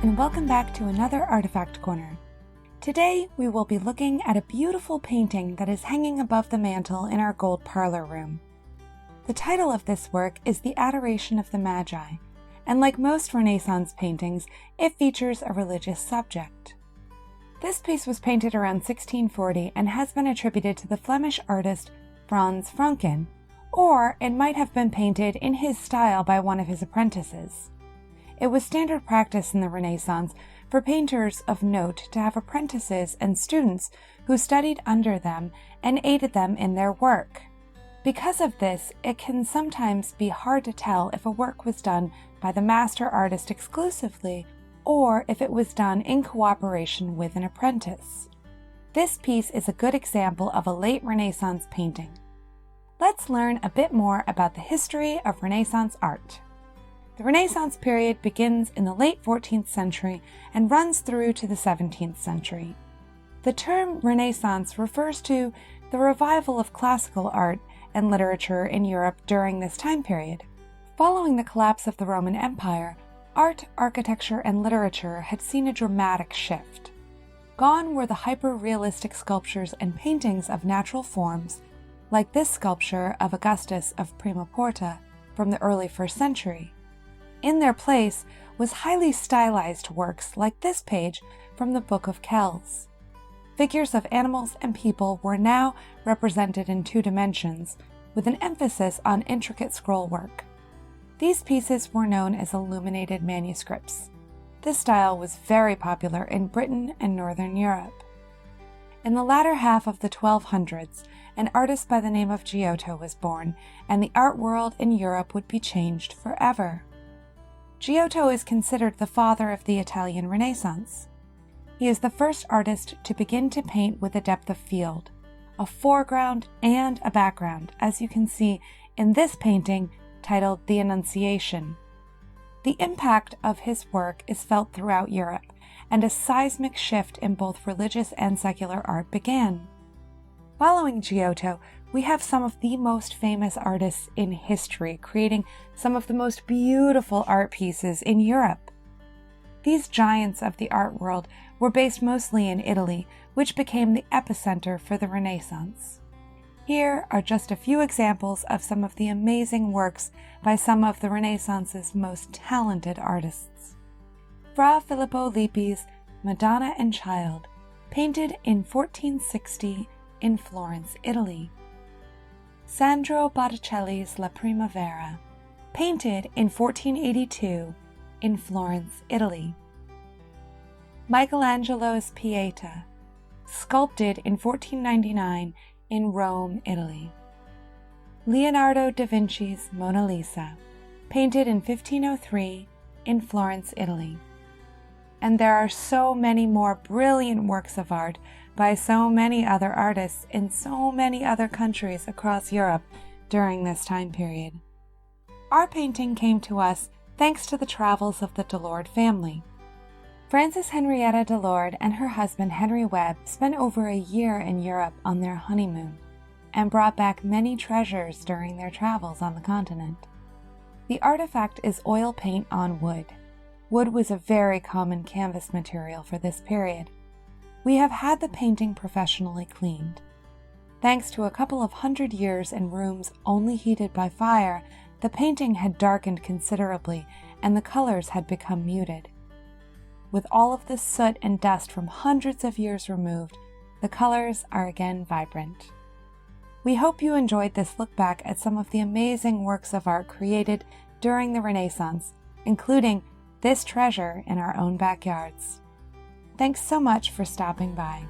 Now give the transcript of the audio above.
and welcome back to another Artifact Corner. Today we will be looking at a beautiful painting that is hanging above the mantle in our Gold Parlor room. The title of this work is The Adoration of the Magi, and like most Renaissance paintings, it features a religious subject. This piece was painted around 1640 and has been attributed to the Flemish artist Frans Francken, or it might have been painted in his style by one of his apprentices. It was standard practice in the Renaissance for painters of note to have apprentices and students who studied under them and aided them in their work. Because of this, it can sometimes be hard to tell if a work was done by the master artist exclusively or if it was done in cooperation with an apprentice. This piece is a good example of a late Renaissance painting. Let's learn a bit more about the history of Renaissance art. The Renaissance period begins in the late 14th century and runs through to the 17th century. The term Renaissance refers to the revival of classical art and literature in Europe during this time period. Following the collapse of the Roman Empire, art, architecture, and literature had seen a dramatic shift. Gone were the hyper-realistic sculptures and paintings of natural forms, like this sculpture of Augustus of Prima Porta from the early 1st century. In their place was highly stylized works like this page from the Book of Kells. Figures of animals and people were now represented in 2 dimensions, with an emphasis on intricate scroll work. These pieces were known as illuminated manuscripts. This style was very popular in Britain and Northern Europe. In the latter half of the 1200s, an artist by the name of Giotto was born, and the art world in Europe would be changed forever. Giotto is considered the father of the Italian Renaissance. He is the first artist to begin to paint with a depth of field, a foreground and a background, as you can see in this painting titled The Annunciation. The impact of his work is felt throughout Europe, and a seismic shift in both religious and secular art began. Following Giotto, we have some of the most famous artists in history creating some of the most beautiful art pieces in Europe. These giants of the art world were based mostly in Italy, which became the epicenter for the Renaissance. Here are just a few examples of some of the amazing works by some of the Renaissance's most talented artists. Fra Filippo Lippi's Madonna and Child, painted in 1460 in Florence, Italy. Sandro Botticelli's La Primavera, painted in 1482 in Florence, Italy. Michelangelo's Pieta, sculpted in 1499 in Rome, Italy. Leonardo da Vinci's Mona Lisa, painted in 1503 in Florence, Italy. And there are so many more brilliant works of art by so many other artists in so many other countries across Europe during this time period. Our painting came to us thanks to the travels of the Delord family. Frances Henrietta Delord and her husband Henry Webb spent over a year in Europe on their honeymoon and brought back many treasures during their travels on the continent. The artifact is oil paint on wood. Wood was a very common canvas material for this period. We have had the painting professionally cleaned. Thanks to a couple of 100 years in rooms only heated by fire, the painting had darkened considerably and the colors had become muted. With all of the soot and dust from hundreds of years removed, the colors are again vibrant. We hope you enjoyed this look back at some of the amazing works of art created during the Renaissance, including this treasure in our own backyards. Thanks so much for stopping by.